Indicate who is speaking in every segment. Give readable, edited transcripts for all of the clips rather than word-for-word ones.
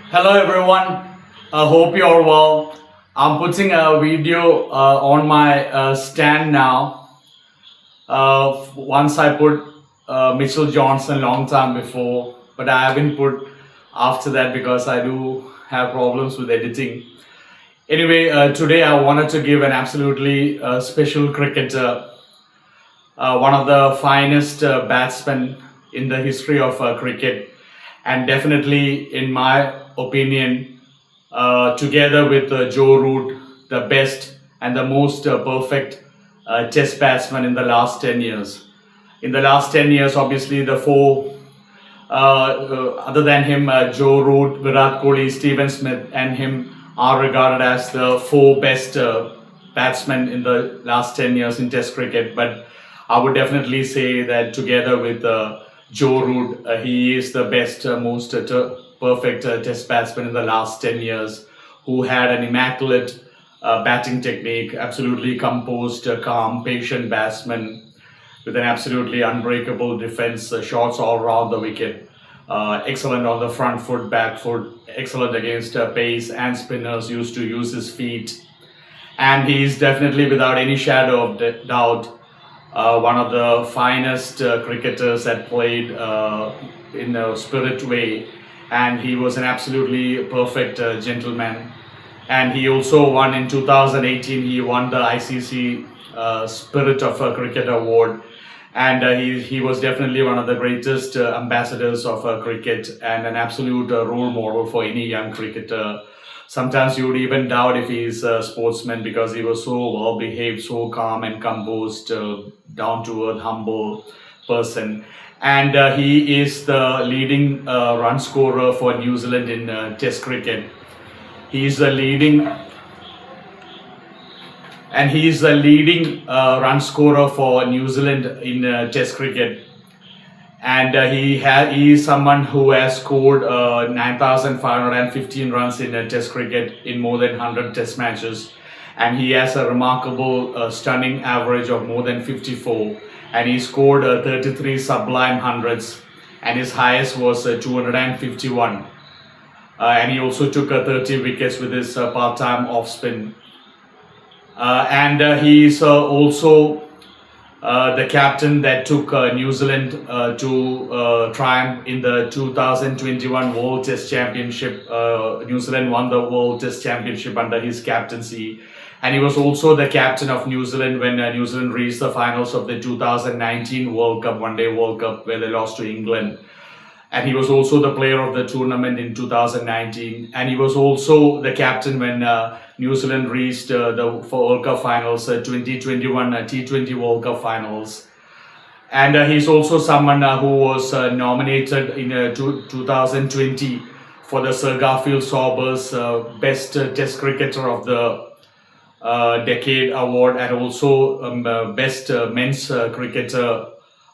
Speaker 1: Hello everyone. I hope you are well. I'm putting a video on my stand now. Once I put Mitchell Johnson long time before, but I haven't put after that because I do have problems with editing. Anyway, today I wanted to give an absolutely special cricketer, one of the finest batsmen in the history of cricket, and definitely, in my opinion, together with Joe Root, the best and the most perfect Test batsman in the last 10 years. In the last 10 years, obviously, the four, other than him, Joe Root, Virat Kohli, Steven Smith, and him are regarded as the four best batsmen in the last 10 years in Test cricket. But I would definitely say that together with Joe Root, he is the best, most perfect Test batsman in the last 10 years, who had an immaculate batting technique, absolutely composed, calm, patient batsman with an absolutely unbreakable defense, shots all around the wicket. Excellent on the front foot, back foot, excellent against pace and spinners, used to use his feet. And he is definitely, without any shadow of doubt, one of the finest cricketers that played in a spirit way. And he was an absolutely perfect gentleman. And he also won in 2018, he won the ICC Spirit of Cricket Award. And he was definitely one of the greatest ambassadors of cricket and an absolute role model for any young cricketer. Sometimes you would even doubt if he's a sportsman because he was so well behaved, so calm and composed, down to earth, humble person. And he is the leading run scorer for New Zealand in Test cricket. He is the leading he is the leading run scorer for New Zealand in Test cricket. And he is someone who has scored 9,515 runs in Test cricket in more than 100 Test matches, and he has a remarkable, stunning average of more than 54, and he scored 33 sublime hundreds, and his highest was 251. And he also took 30 wickets with his part-time off-spin. And he is also the captain that took New Zealand to triumph in the 2021 World Test Championship. New Zealand won the World Test Championship under his captaincy. And he was also the captain of New Zealand when New Zealand reached the finals of the 2019 World Cup, One Day World Cup, where they lost to England. And he was also the player of the tournament in 2019. And he was also the captain when New Zealand reached the World Cup finals, 2021 T20 World Cup finals. And he's also someone who was nominated in 2020 for the Sir Garfield Sobers Best Test Cricketer of the Decade Award, and also Best Men's Cricketer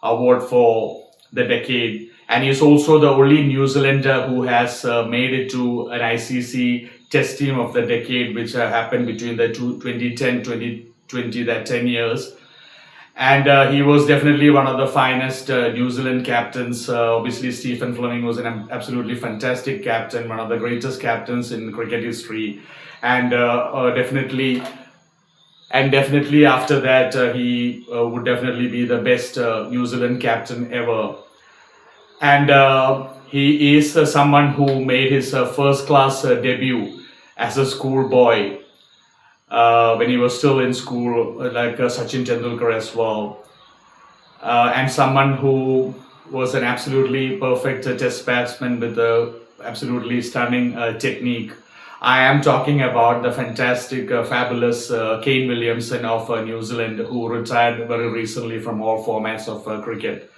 Speaker 1: Award for the decade. And he's also the only New Zealander who has made it to an ICC Test Team of the Decade, which happened between the 2010 2020, that 10 years. And he was definitely one of the finest New Zealand captains. Obviously, Stephen Fleming was an absolutely fantastic captain, one of the greatest captains in cricket history. And definitely after that, he would definitely be the best New Zealand captain ever. And he is someone who made his first class debut as a schoolboy when he was still in school, like Sachin Tendulkar as well. And someone who was an absolutely perfect test batsman with a absolutely stunning technique. I am talking about the fantastic, fabulous Kane Williamson of New Zealand, who retired very recently from all formats of cricket.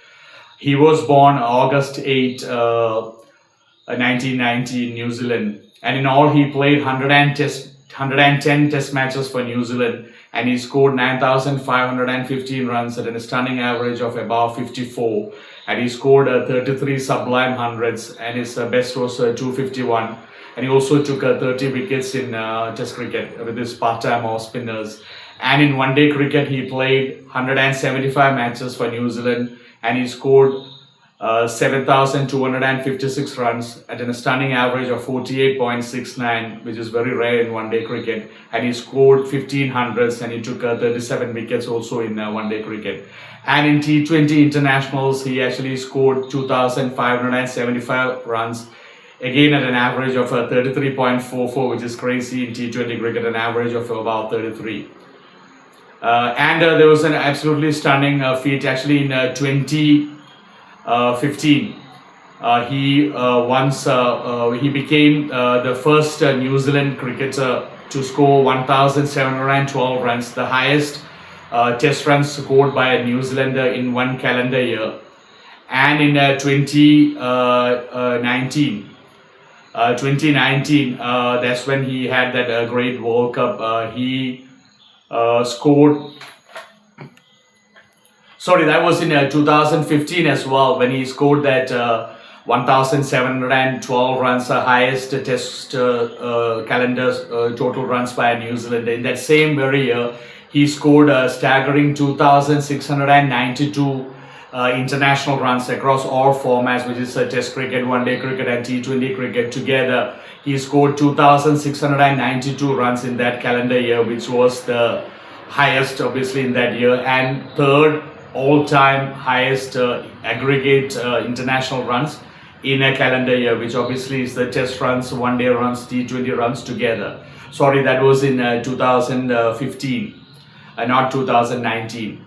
Speaker 1: He was born August 8, 1990 in New Zealand, and in all he played 110 test matches for New Zealand, and he scored 9,515 runs at a stunning average of about 54, and he scored 33 sublime hundreds, and his best was 251. And he also took 30 wickets in Test cricket with his part-time off spinners. And in one-day cricket, he played 175 matches for New Zealand, and he scored 7,256 runs at a stunning average of 48.69, which is very rare in one day cricket. And he scored 15 hundreds and he took 37 wickets also in one day cricket. And in T20 internationals, he actually scored 2,575 runs, again at an average of 33.44, which is crazy in T20 cricket, an average of about 33. And there was an absolutely stunning feat actually in 2015. He became the first New Zealand cricketer to score 1,712 runs, the highest test runs scored by a New Zealander in one calendar year. And in 2019, that's when he had that great World Cup. He scored. Sorry, that was in 2015 as well, when he scored that 1,712 runs, the highest test calendar total runs by a New Zealander. In that same very year, he scored a staggering 2,692 international runs across all formats, which is Test cricket, One Day cricket, and T20 cricket together. He scored 2,692 runs in that calendar year, which was the highest, obviously, in that year, and third all-time highest aggregate international runs in a calendar year, which obviously is the Test runs, One Day runs, T20 runs together. Sorry, that was in 2015, not 2019.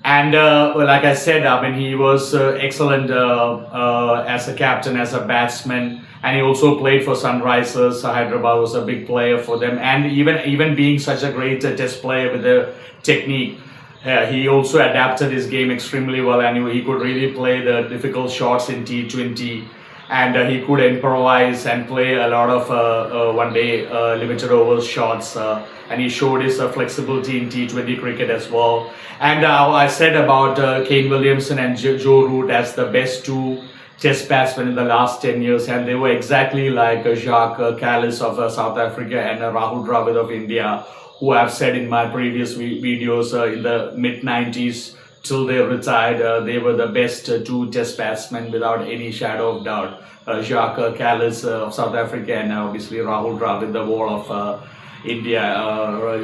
Speaker 1: And like I said, I mean, he was excellent as a captain, as a batsman, and he also played for Sunrisers. Hyderabad was a big player for them, and even being such a great test player with the technique, he also adapted his game extremely well, and he could really play the difficult shots in T20, and he could improvise and play a lot of one-day limited overs shots, and he showed his flexibility in T20 cricket as well. And I said about Kane Williamson and Joe Root as the best two test batsmen in the last 10 years, and they were exactly like Jacques Kallis of South Africa and Rahul Dravid of India, who I've said in my previous videos in the mid-90s till they retired, they were the best two test batsmen without any shadow of doubt. Jacques Kallis of South Africa and obviously Rahul Dravid, the wall of India.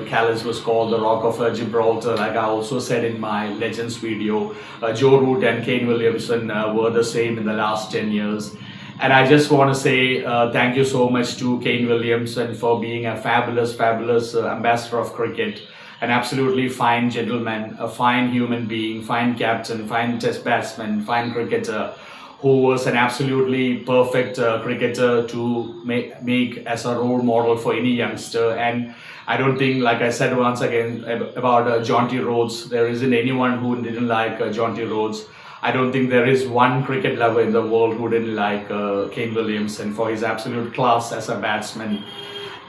Speaker 1: Kallis was called the Rock of Gibraltar, like I also said in my Legends video. Joe Root and Kane Williamson were the same in the last 10 years. And I just want to say thank you so much to Kane Williamson for being a fabulous ambassador of cricket, an absolutely fine gentleman, a fine human being, fine captain, fine test batsman, fine cricketer, who was an absolutely perfect cricketer to make as a role model for any youngster. And I don't think, like I said once again about Jonty Rhodes, there isn't anyone who didn't like Jonty Rhodes. I don't think there is one cricket lover in the world who didn't like Kane Williamson for his absolute class as a batsman,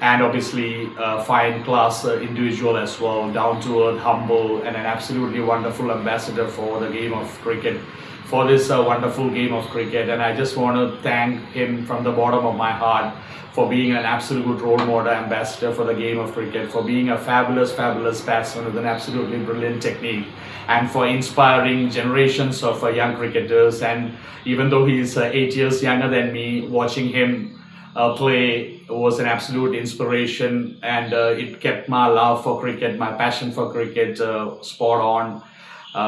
Speaker 1: and obviously fine class individual as well, down to earth, humble, and an absolutely wonderful ambassador for the game of cricket, for this wonderful game of cricket. And I just want to thank him from the bottom of my heart for being an absolute role model ambassador for the game of cricket, for being a fabulous batsman with an absolutely brilliant technique, and for inspiring generations of young cricketers. And even though he's 8 years younger than me, watching him play was an absolute inspiration, and it kept my love for cricket, my passion for cricket spot on.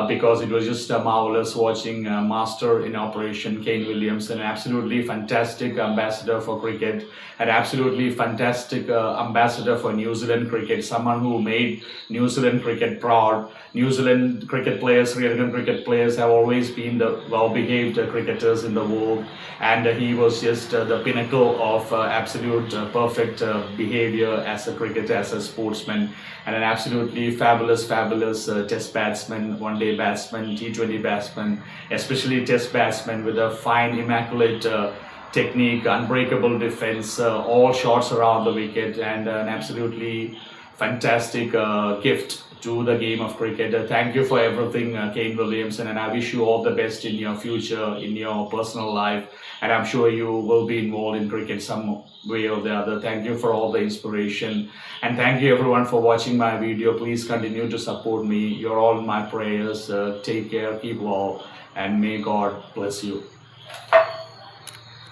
Speaker 1: Because it was just marvelous watching Master in Operation Kane Williamson, an absolutely fantastic ambassador for cricket, an absolutely fantastic ambassador for New Zealand cricket, someone who made New Zealand cricket proud. New Zealand cricket players, Sri Lankan cricket players have always been the well-behaved cricketers in the world, and he was just the pinnacle of absolute perfect behavior as a cricketer, as a sportsman, and an absolutely fabulous test batsman, one-day batsman, T20 batsman, especially test batsman with a fine, immaculate technique, unbreakable defense, all shots around the wicket, and an absolutely fantastic gift to the game of cricket. Thank you for everything, Kane Williamson, and I wish you all the best in your future, in your personal life. And I'm sure you will be involved in cricket some way or the other. Thank you for all the inspiration. And thank you everyone for watching my video. Please continue to support me. You're all my prayers. Take care, keep well, and may God bless you.